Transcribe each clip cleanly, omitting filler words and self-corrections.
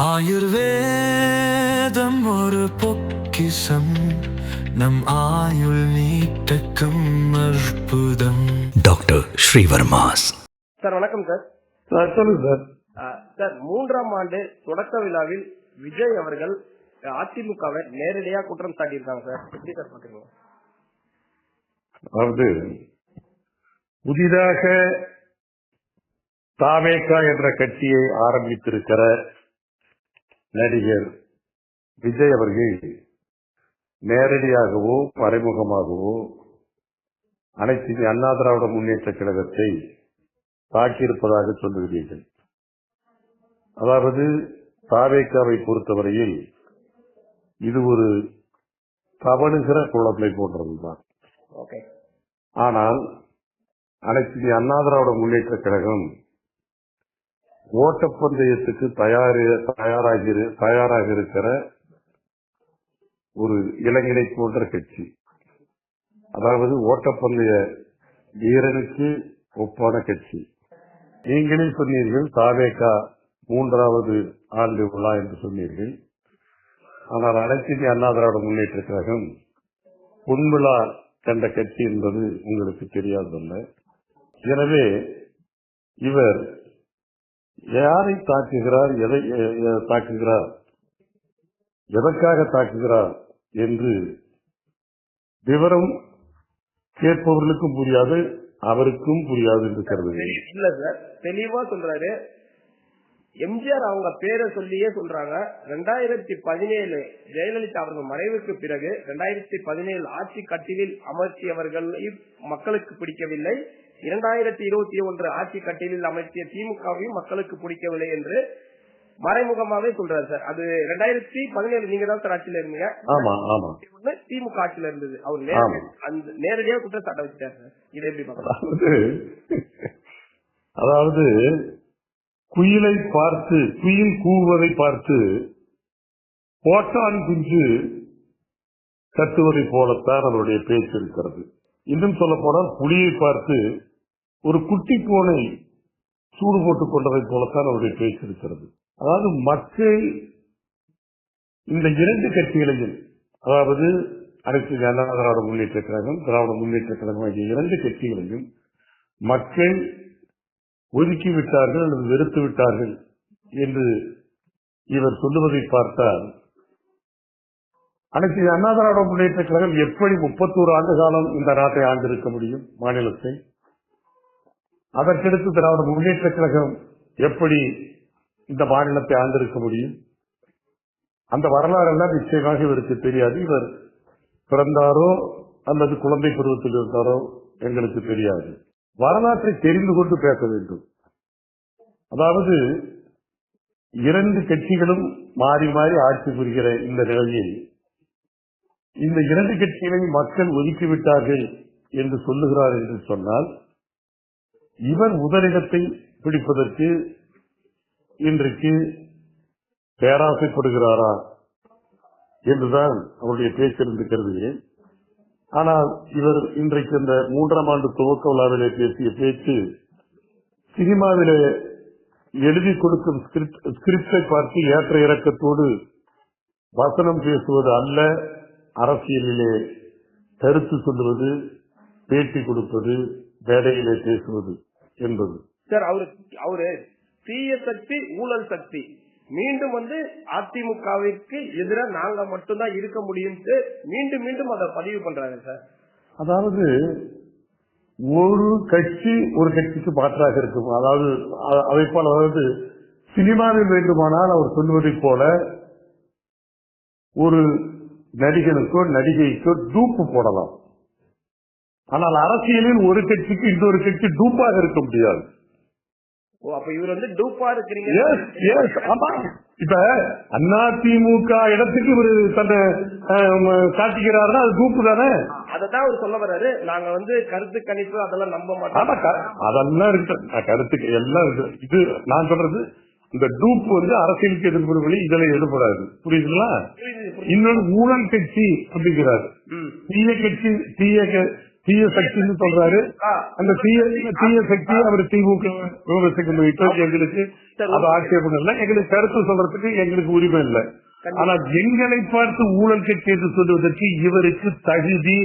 ஆயுர்வேதம் ஒரு பொக்கிஷம், நம் ஆயுள் நீட்டக்கும் அற்புதம். டாக்டர் ஸ்ரீவர்மாஸ். சார் வணக்கம் சார். சொல்லுங்க சார். சார், 3ஆம் ஆண்டு தொடக்க விழாவில் விஜய் அவர்கள் அதிமுகவை நேரடியாக குற்றம் சாட்டியிருக்காங்க சார். எப்படி சார் பாக்குறீங்க? அதாவது புதிதாக தாவேகா என்ற கட்சியை ஆரம்பித்திருக்கிற நடிகர் விஜய் அவர்கள் நேரடியாகவோ மறைமுகமாகவோ அனைத்து அண்ணா திராவிட முன்னேற்ற கழகத்தை தாக்கியிருப்பதாக சொல்லுகிறீர்கள். அதாவது தாவேகாவை பொறுத்தவரையில் இது ஒரு தவணுகிற குழந்தை போன்றதுதான். ஆனால் அனைத்து அண்ணா திராவிட முன்னேற்ற கழகம் ஓட்டப்பந்தயத்துக்கு தயாராக இருக்கிற ஒரு இளைஞனை போன்ற கட்சி. அதாவது ஓட்டப்பந்தய வீரனுக்கு ஒப்பான கட்சி. நீங்களே சொன்னீர்கள் தாவேகா 3வது ஆண்டு விழா என்று சொன்னீர்கள். ஆனால் அனைத்து அண்ணா திராவிட முன்னேற்ற கழகம் பொன்விழா கண்ட கட்சி என்பது உங்களுக்கு தெரியாதல்ல. எனவே இவர் யாரை தாக்குகிறார், எதை தாக்குகிறார், எதற்காக தாக்குகிறார் என்று விவரம் கேட்பவர்களுக்கும் புரியாது, அவருக்கும் புரியாது என்று கருதுகிறேன். இல்ல சார், தெளிவா சொல்றாரு. எம்ஜிஆர் அவங்க பேரை சொல்லியே சொல்றாங்க. 2017 ஜெயலலிதா அவர்கள் மறைவுக்கு பிறகு 2017 ஆட்சி கட்டிலில் அமர்த்தியவர்களை மக்களுக்கு பிடிக்கவில்லை, 2021 ஆட்சி கட்டிலில் அமர்த்திய திமுகவையும் மக்களுக்கு பிடிக்கவில்லை என்று மறைமுகமாவே சொல்றாரு சார். அது 2017 நீங்க தான் சார் ஆட்சியில இருந்தீங்க. திமுக ஆட்சியில இருந்தது. அவர் நேரடியாக குற்றச்சாட்டை வச்சார் சார். இதை எப்படி பார்க்கலாம்? அதாவது குயிலை பார்த்து, குயில் கூவுவதை பார்த்து போட்டான் குஞ்சு கத்துவதை போலத்தான் அவருடைய பேச்சு இருக்கிறது. இன்னும் சொல்ல போனால் புலியை பார்த்து ஒரு குட்டி பூனை சூடு போட்டுக் கொண்டதை போலத்தான் அவருடைய பேச்சு இருக்கிறது. அதாவது மக்கள் இந்த 2 கட்சிகளையும், அதாவது அனைத்து அண்ணா திராவிட முன்னேற்ற கழகம், திராவிட முன்னேற்ற கழகம் ஆகிய 2 கட்சிகளையும் மக்கள் ஒதுக்கிவிட்டார்கள் அல்லது வெறுத்து விட்டார்கள் என்று இவர் சொல்லுவதை பார்த்தால் அனைத்து அண்ணா திராவிட முன்னேற்ற கழகம் எப்படி 31 ஆண்டு காலம் இந்த நாட்டை ஆண்டிருக்க முடியும், மாநிலத்தை? அதற்கடுத்து திராவிட முன்னேற்ற கழகம் எப்படி இந்த மாநிலத்தை ஆண்டிருக்க முடியும்? அந்த வரலாறு எல்லாம் நிச்சயமாக இவருக்கு தெரியாது. இவர் பிறந்தாரோ அல்லது குழந்தை பருவத்தில் இருந்தாரோ எங்களுக்கு தெரியாது. வரலாற்றை தெரிந்து கொண்டு பேச வேண்டும். அதாவது 2 கட்சிகளும் மாறி மாறி ஆட்சி புரிகிற இந்த நிலையில் இந்த 2 கட்சிகளையும் மக்கள் ஒதுக்கிவிட்டார்கள் என்று சொல்லுகிறார் என்று சொன்னால் இவர் முதலிடத்தை பிடிப்பதற்கு இன்றைக்கு பேராசைப்படுகிறாரா என்றுதான் அவருடைய பேச்சிலிருந்து கருதுகிறேன். ஆனால் இவர் இன்றைக்கு இந்த 3ஆம் ஆண்டு துவக்க விழாவிலே பேசிய பேச்சு சினிமாவிலே எழுதி கொடுக்கும் ஸ்கிரிப்டை பார்த்து ஏற்ற இறக்கத்தோடு வசனம் பேசுவது அல்ல, அரசியலிலே கருத்து சொல்லுவது, பேட்டி கொடுப்பது, மேடையிலே பேசுவது என்பது. சார், அவரு தீய சக்தி, ஊழல் சக்தி மீண்டும் அதிமுகவிற்கு எதிராக நாங்க மட்டும்தான் இருக்க முடியும் மீண்டும் மீண்டும் அதை பதிவு பண்றாங்க சார். அதாவது ஒரு கட்சி ஒரு கட்சிக்கு மாற்றாக இருக்கும். அதாவது அதை போல, அதாவது சினிமாவில் வேண்டுமானால் அவர் சொல்வதை போல ஒரு நடிகனுக்கோ நடிகைக்கோ டூப்பு போடலாம். ஆனால் அரசியலில் ஒரு கட்சிக்கு இன்னொரு கட்சி டூப்பாக இருக்க முடியாது. அப்ப இவர் டூப்பா இருக்கிறீங்க. இப்ப அதிமுக இடத்துக்கு இவர் தன்னை காட்டிக்கிறாருன்னா அது டூப்பு தானே. அதான் அவர் சொல்ல வர்றாரு. நாங்க கருத்து கணிப்பு அதெல்லாம் நம்ப மாட்டோம். அதெல்லாம் இருக்கு, கருத்து எல்லாம் இருக்கு. இது நான் சொல்றது இந்த டூப் அரசியலுக்கு எதிர்ப்பு இதுல எதிர்படாது. புரியுதுங்களா? இன்னொரு ஊழல் கட்சி அப்படிங்கிறாரு. தீய கட்சி, தீய சக்தின்னு சொல்றாரு. அந்த தீய சக்தி அவர் திமுக விமர்சிக்க போயிட்டு எங்களுக்கு அது ஆட்சேபம் இல்லை. எங்களுக்கு கருத்து சொல்றதுக்கு எங்களுக்கு உரிமை இல்லை. ஆனால் எங்களை பார்த்து ஊழல் கட்சி என்று சொல்வதற்கு இவருக்கு தகுதி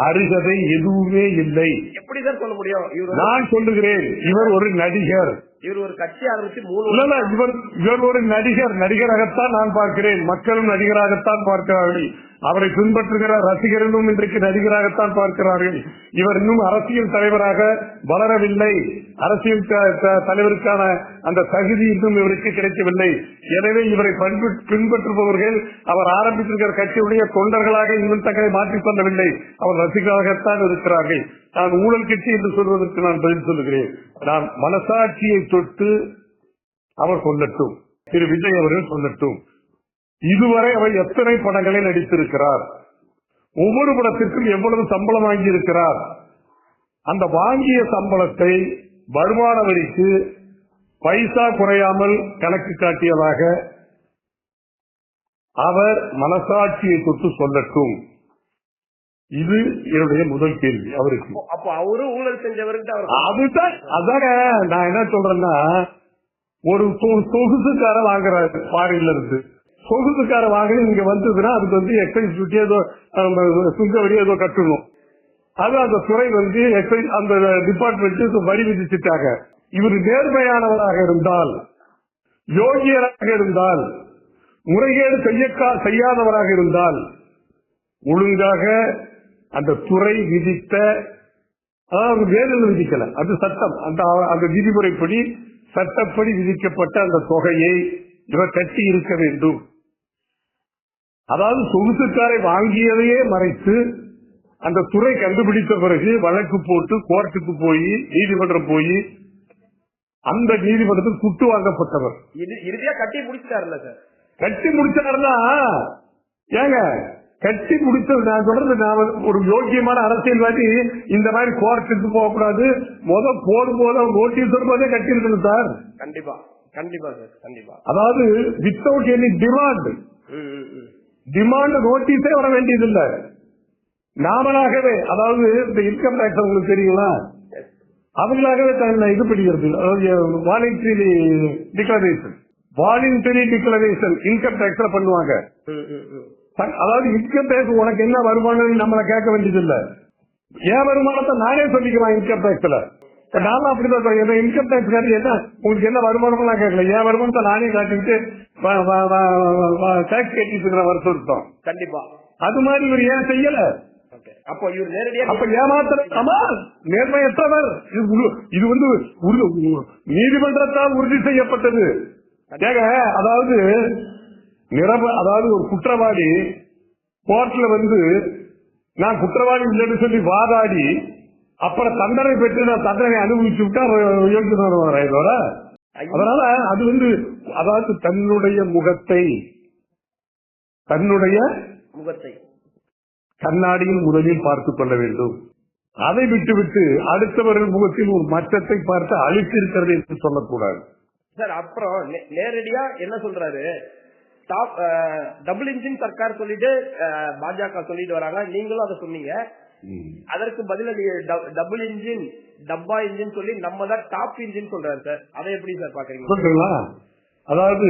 அருகதை எதுவுமே இல்லை. எப்படி சார் சொல்ல முடியும்? நான் சொல்லுகிறேன், இவர் ஒரு நடிகர். இவர் ஒரு கட்சி ஆரம்பிச்சு இவர் ஒரு நடிகராகத்தான் நான் பார்க்கிறேன். மக்களும் நடிகராகத்தான் பார்க்கிறார்கள். அவரை பின்பற்றுகிற ரசிகர்களும் இன்றைக்கு நடிகராகத்தான் பார்க்கிறார்கள். இவர் இன்னும் அரசியல் தலைவராக வளரவில்லை. அரசியல் தலைவருக்கான அந்த தகுதி இன்னும் இவருக்கு கிடைக்கவில்லை. எனவே இவரை பின்பற்றுபவர்கள் அவர் ஆரம்பித்திருக்கிற கட்சியுடைய தொண்டர்களாக இன்னும் தங்களை மாற்றிக் கொள்ளவில்லை. அவர் ரசிகராகத்தான் இருக்கிறார்கள். நான் ஊழல் கட்சி என்று சொல்வதற்கு நான் பதில் சொல்லுகிறேன். நான் மனசாட்சியை தொட்டு அவர் சொல்லட்டும், திரு விஜய் அவர்கள் சொல்லட்டும், இதுவரை அவர் எத்தனை படங்களை நடித்திருக்கிறார், ஒவ்வொரு படத்திற்கும் எவ்வளவு சம்பளம் வாங்கி இருக்கிறார், அந்த வாங்கிய சம்பளத்தை வருமான வரிக்கு பைசா குறையாமல் கணக்கு காட்டியதாக அவர் மனசாட்சியை தொட்டு சொல்லட்டும். இது என்னுடைய முதல் கேள்வி அவருக்கு. அப்ப அவரும் ஊழல் செஞ்சவருக்கு அதுதான். அதாங்க நான் என்ன சொல்றேன்னா, ஒரு சொகுசுக்கார வாங்குறாரு ஃபாரின்ல இருந்து, சொகுசுக்கார வாங்கி இங்க வந்ததுன்னா அதுக்கு வந்து எக்ஸைஸ் டியூட்டி ஏதோ சுங்க வரி ஏதோ கட்டணும். அது அந்த துறை வந்து எக்ஸைஸ் அந்த டிபார்ட்மெண்ட் வரி விதிச்சுட்டாங்க. இவர் நேர்மையானவராக இருந்தால், யோகியராக இருந்தால், முறைகேடு செய்யாதவராக இருந்தால் ஒழுங்காக அந்த துறை விதித்த, அதாவது வேதனை விதிக்கல, அது சட்டம், அந்த விதிமுறைப்படி சட்டப்படி விதிக்கப்பட்ட அந்த தொகையை இவர் கட்டி இருக்க வேண்டும். அதாவது சொகுசுக்காரை வாங்கியதையே மறைத்து அந்த துறை கண்டுபிடித்த பிறகு வழக்கு போட்டு கோர்ட்டுக்கு போய் நீதிமன்றம் போய் அந்த நீதிமன்றத்தில் குட்டு வாங்கப்பட்டவர். இறுதியா கட்டி முடிச்சாருல சார். கட்டி முடிச்சாருன்னா ஏங்க கட்டி முடிச்சது? நான் சொல்றது, நான் ஒரு யோக்கியமான அரசியல்வாதி இந்த மாதிரி கோர்ட்டுக்கு போகக்கூடாது. போடும்போது நோட்டீஸ் வரும்போதே கட்டி இருக்கணும் சார். கண்டிப்பா கண்டிப்பா சார், கண்டிப்பா. அதாவது வித்தவுட் எனி டிமாண்ட் நோட்டீஸே வர வேண்டியதில்லை. நாமளாகவே, அதாவது இந்த இன்கம் டாக்ஸ் உங்களுக்கு தெரியுங்களா, அவங்களாகவே இது படிக்கிறது. வாலண்டரி டிக்ளரேஷன் இன்கம் டாக்ஸ்ல பண்ணுவாங்க. அதாவது இன்கம் டேக்ஸ் உனக்கு என்ன வருமானம் நம்மள கேட்க வேண்டியது இல்ல. என் வருமானத்தை நானே சொல்லிக்கலாம் இன்கம் டேக்ஸ்ல. நானும் அப்படிதான் சொல்றேன். இன்கம் டேக்ஸ் என்ன உங்களுக்கு என்ன வருமானம் கேட்கல, என் வருமானத்தை நானே காட்டிட்டு டேக்ஸ் கட்டிட்டு வர சொல்லிட்டோம். கண்டிப்பா அது மாதிரி இவர் ஏன் செய்யல? அப்ப இவர் நேரடியாக அப்ப ஏமாத்திர நேர்மையற்றவர். இது வந்து நீதிமன்றத்தால் உறுதி செய்யப்பட்டது. அதாவது அதாவது ஒரு குற்றவாளி கோர்ட்ல வந்து நான் குற்றவாளி இல்லைன்னு சொல்லி வாதாடி அப்புறம் தண்டனை பெற்று நான் தண்டனை அனுபவிச்சு விட்டா இதோட. அதனால அது வந்து அதாவது தன்னுடைய முகத்தை கண்ணாடியில் முதலில் பார்த்துக் கொள்ள வேண்டும். அதை விட்டுவிட்டு அடுத்தவர்கள் முகத்தில் ஒரு மச்சத்தை பார்த்து அழித்து இருக்கிறது என்று சொல்லக்கூடாது சார். அப்புறம் நேரடியா என்ன சொல்றாரு, டபுள் இன்ஜின் சர்க்கார் சொல்லிட்டு பாஜக சொல்லிட்டு வராங்க, நீங்களும் அதை சொன்னீங்க. அதற்கு பதில டபுள் இன்ஜின் டப்பா இன்ஜின் சொல்லி நம்ம தான் டாப் இன்ஜின் சொல்றாரு சார். அதை எப்படி சார் பாக்குறீங்க? அதாவது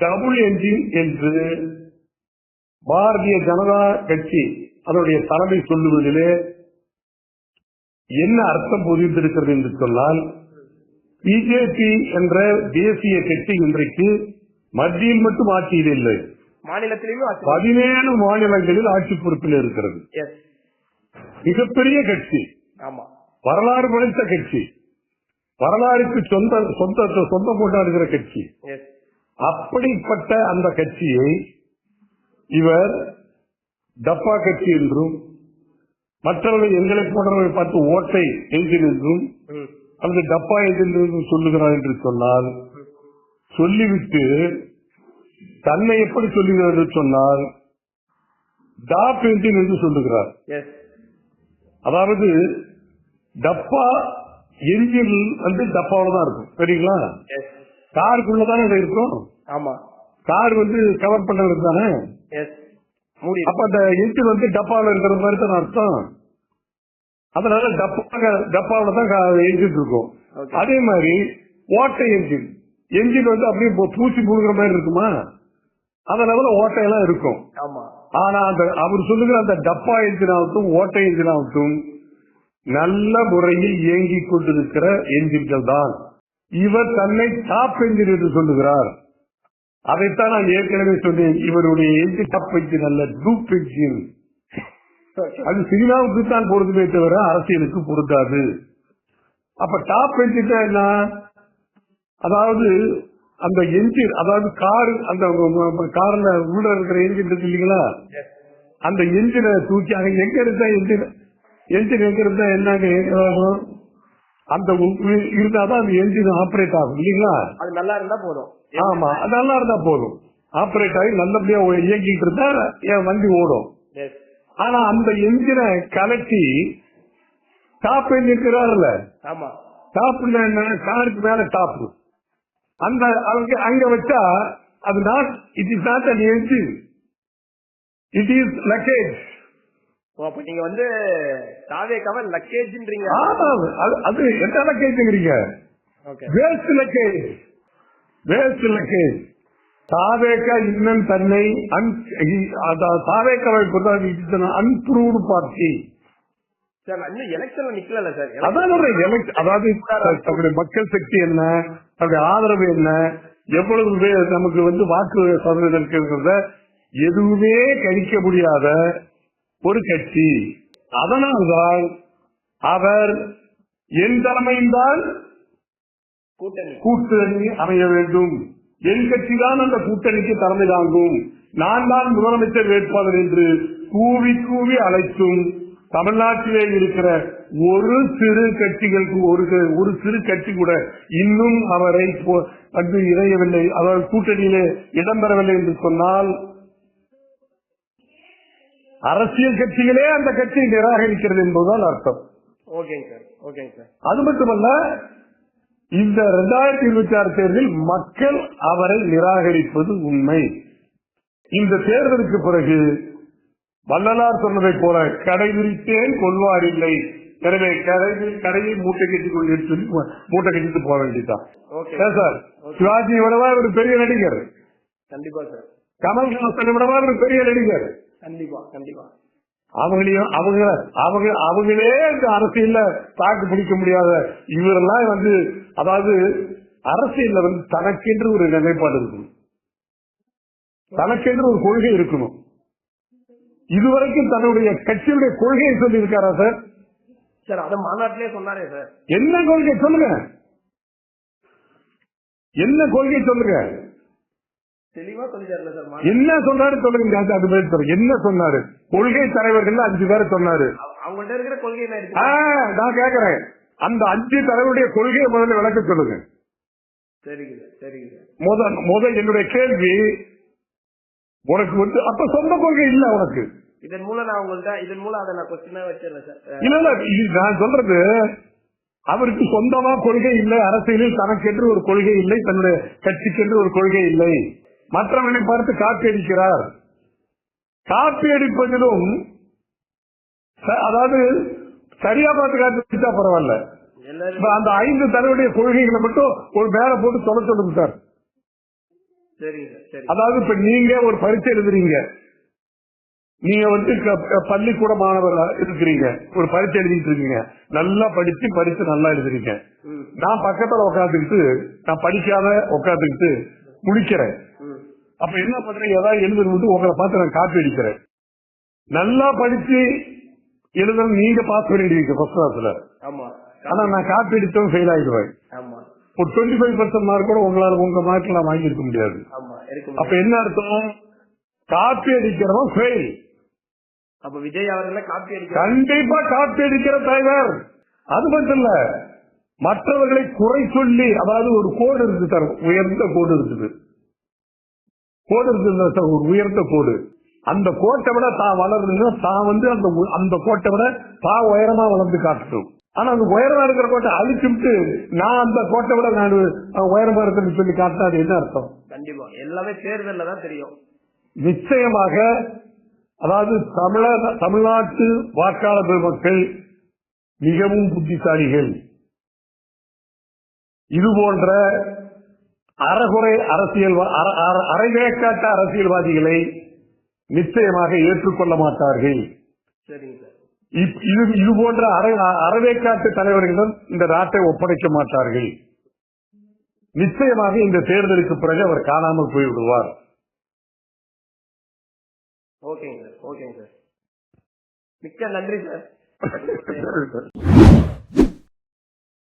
டபுள் இன்ஜின் என்று பாரதிய ஜனதா கட்சி அதனுடைய தலைமை சொல்லுவதிலே என்ன அர்த்தம் புரிந்திருக்கிறது என்று சொன்னால், பிஜேபி என்ற தேசிய கட்சி இன்றைக்கு மத்தியில் மட்டும் ஆட்சியில் இல்லை, மாநிலத்திலும் 17 மாநிலங்களில் ஆட்சி பொறுப்பில் இருக்கிறது. மிகப்பெரிய கட்சி, வரலாறு படைத்த கட்சி, வரலாறுக்கு சொந்தம் கொண்டாடுகிற கட்சி. அப்படிப்பட்ட அந்த கட்சியை இவர் டப்பா கட்சி என்றும் மற்றவர்கள் எங்களை போன்றவர்களை பார்த்து ஓட்டை என்ஜின் என்றும் அல்லது டப்பா என்ஜின் என்றும் சொல்லுகிறார் என்று சொன்னால், சொல்லிவிட்டு தன்னை எப்படி சொல்லுகிறார் என்று சொன்னால் டாப் என்ஜின் என்று சொல்லுகிறார். அதாவது டப்பா என்ஜின் வந்து டப்பாவில தான் இருக்கும், சரிங்களா? காருக்குள்ளதானே இருக்கும். கார் வந்து கவர் பண்றது தானே. அப்ப அந்த என்ஜின் வந்து டப்பாவில் இருக்கிற மாதிரி தான் அர்த்தம். அதனால டப்பாவில தான் என்ஜின் இருக்கும். அதே மாதிரி ஓட்டை என்ஜின் வந்து அப்படியே பூச்சி புழுகிற மாதிரி இருக்குமா, அதனால ஓட்டையெல்லாம் இருக்கும். ஆனா அந்த அவர் சொல்லுகிற அந்த டப்பா என்ஜின் ஆகட்டும் ஓட்டை என்ஜின் ஆகட்டும் நல்ல முறையில் இயங்கிக் கொண்டிருக்கிற என்ஜின்கள் தான். இவர் தன்னை டாப் என்ஜின் என்று சொல்லுகிறார். அதைத்தான் நான் ஏற்கனவே சொன்னேன். இவருடைய என்ஜின் டாப் என்ஜின் அல்ல, டூப் என்ஜின். அது சினிமாவுக்கு தான் பொருந்துமே தவிர அரசியலுக்கு பொருந்தாது. அப்ப டாப் என்ஜின் என்ன, அதாவது அந்த என்ஜின், அதாவது கார், அந்த கார்ல உள்ள இருக்கிற என்ஜின் இருக்கு இல்லீங்களா, அந்த என்ஜினை தூக்கி அங்க எங்க இருந்தா என்ஜின் எங்க இருந்தா என்னங்க அந்த இருந்தாதான் அந்த என்ஜின் ஆபரேட் ஆகும் இல்லீங்களா. அது நல்லா இருந்தா போதும். ஆமா, அது நல்லா இருந்தா போதும். ஆபரேட் ஆகி நல்லபடியா இயங்கிட்டு இருந்தா என் வண்டி ஓடும். ஆனா அந்த என்ஜினை கலட்டி டாப் இருக்கிறாருல்ல, டாப் என்ன, காருக்கு மேல டாப், அந்த அங்க வச்சா அது not, it is not an engine, it is luggage. அப்ப நீங்க வந்து தாவேக்காவை லக்கேஜ்ன்றீங்க. அது என்ன லக்கேஜ்ங்கறீங்க? Waste luggage, waste luggage. Thaveka இன்னும் தன்னை தாவேக்காவை பொறுத்த அன்ப்ரூவ்டு பார்ட்டி. அதாவது தன்னுடைய மக்கள் சக்தி என்ன, தன்னுடைய ஆதரவு என்ன, எவ்வளவு நமக்கு வந்து வாக்கு சதவீதம் இருக்கிறத எதுவுமே கணிக்க முடியாத ஒரு கட்சி. அதனால்தான் அவர் என் தலைமையில்தான் கூட்டணி அமைய வேண்டும், என் கட்சி தான் அந்த கூட்டணிக்கு தலைமை தாங்கும், நான் தான் முதலமைச்சர் வேட்பாளர் என்று கூவி கூவி அழைத்தும் தமிழ்நாட்டிலே இருக்கிற ஒரு சிறு கட்சிகளுக்கு ஒரு சிறு கட்சி கூட இன்னும் அவரை வந்து இணையவில்லை, அவர் கூட்டணியிலே இடம்பெறவில்லை என்று சொன்னால் அரசியல் கட்சிகளே அந்த கட்சியை நிராகரிக்கிறது என்பதுதான் அர்த்தம். அது மட்டுமல்ல, இந்த 2026 தேர்தலில் மக்கள் அவரை நிராகரிப்பது உண்மை. இந்த தேர்தலுக்கு பிறகு வள்ளலார் சொன்னதை போல கடை விரித்தேன் கொள்வார் இல்லை, எனவே கடையை மூட்டை கட்டி மூட்டை கட்டிட்டு போக வேண்டியதான். சார், சிவாஜி விடவா ஒரு பெரிய நடிகர், கண்டிப்பா சார். கமல்ஹாசன் விடவா ஒரு பெரிய நடிகர், கண்டிப்பா கண்டிப்பா. அவங்களே இந்த அரசியல்ல தாக்கு பிடிக்க முடியாத இவரெல்லாம் வந்து, அதாவது அரசியல்ல வந்து தனக்கென்று ஒரு நிலைப்பாடு இருக்கணும், தனக்கென்று ஒரு கொள்கை இருக்கணும். இதுவரைக்கும் தன்னுடைய கட்சியுடைய கொள்கையை சொல்லி இருக்காரா சார்? சார், அத மாநாட்டிலே சொன்னாரே சார். என்ன கொள்கை சொல்லுங்க, என்ன கொள்கை சொல்லுங்க, தெளிவா சொல்லிட்டாருல சார். என்ன சொன்னாரு சொல்லுங்க. அது மாதிரி சொல்லுங்க, என்ன சொன்னாரு? கொள்கை தலைவர்கள் 5 பேரை சொன்னாரு. அவங்கள்ட்ட இருக்கிற கொள்கை நான் கேக்குறேன், அந்த 5 தலைவருடைய கொள்கையை முதல்ல விளக்க சொல்லுங்க. சரிங்க சரிங்க. முதல் என்னுடைய கேள்வி, உனக்கு வந்து அப்ப சொந்த கொள்கை இல்ல உனக்கு. இதன் மூலம் நான் உங்கள்ட்ட அதை நான் கொஸ்டினா வச்சிருந்தேன் சார். இல்ல நான் சொல்றது, அவருக்கு சொந்தமா கொள்கை இல்லை, அரசியலில் தனக்கென்று ஒரு கொள்கை இல்லை, தன்னுடைய கட்சிக்கென்று ஒரு கொள்கை இல்லை, மற்றவனை பார்த்து காப்பி அடிக்கிறார். காப்பி அடிப்பதிலும் அதாவது சரியா பார்த்து காப்பி அடிச்சா பரவாயில்ல, அந்த 5 தலைவருடைய கொள்கைகளை மட்டும் ஒரு மேல போட்டு சொல்ல சொல்லுங்க சார். அதாவது இப்ப நீங்க ஒரு பரீட்சை எழுதுறீங்க, நீங்க வந்து பள்ளிக்கூட மாணவர்களா இருக்கிறீங்க, ஒரு பரீட்சை எழுதிட்டு இருக்கீங்க, நல்லா படிச்சு நல்லா எழுதுறீங்க. நான் பக்கத்துல உட்காந்துக்கிட்டு, நான் படிக்காத உட்காந்துக்கிட்டு முடிக்கிறேன். அப்ப என்ன பண்றேன், ஏதாவது எழுதுறது உங்களை பார்த்து நான் காப்பி அடிக்கிறேன். நல்லா படிச்சு எழுதுறது நீங்க பாஸ் பண்ணிடுவீங்க ஃபர்ஸ்ட் கிளாஸ்ல, ஆனா நான் காப்பி அடிச்சவன் ஃபெயில் ஆயிடுவேன். ஒரு 25% மார்க் கூட உங்களால உங்க மார்க் நான் வாங்கியிருக்க முடியாது. அப்ப என்ன அர்த்தம், காப்பி அடிக்கிறவன் ஃபெயில். அப்ப விஜய் அவர்களை காப்பி அடிக்க கண்டிப்பா காப்பி அடிக்கிற தலைவர். அது மட்டும் இல்ல, மற்றவர்களை குறை சொல்லி, அதாவது ஒரு கோடு இருக்கு சார், உயர்ந்த கோடு இருக்குது, ஒரு உயர்ந்த கோடு, அந்த கோட்டை விட தான் வளர்ந்து தான் வந்து அந்த கோட்டை விட தான் உயரமா வளர்ந்து காட்டணும். ஆனா அந்த உயரமா இருக்கிற கோட்டை அழிச்சுட்டு நான் அந்த கோட்டை விட நான் உயரமா இருக்கிறேன்னு சொல்லி காட்டினா அது என்ன அர்த்தம்? கண்டிப்பா எல்லாமே தேர்தல்ல தான் தெரியும். நிச்சயமாக, அதாவது தமிழ்நாட்டு வாக்காளர் பெருமக்கள் மிகவும் புத்திசாலிகள். இதுபோன்ற அறகுறை அரைவேக்காட்ட அரசியல்வாதிகளை நிச்சயமாக ஏற்றுக்கொள்ள மாட்டார்கள். சரிங்க சார். இது போன்ற அறவேக்காட்டு தலைவர்களிடம் இந்த நாட்டை ஒப்படைக்க மாட்டார்கள். நிச்சயமாக இந்த தேர்தலுக்கு பிறகு அவர் காணாமல் போய்விடுவார். ஓகேங்க சார். மிக்க நன்றி சார்.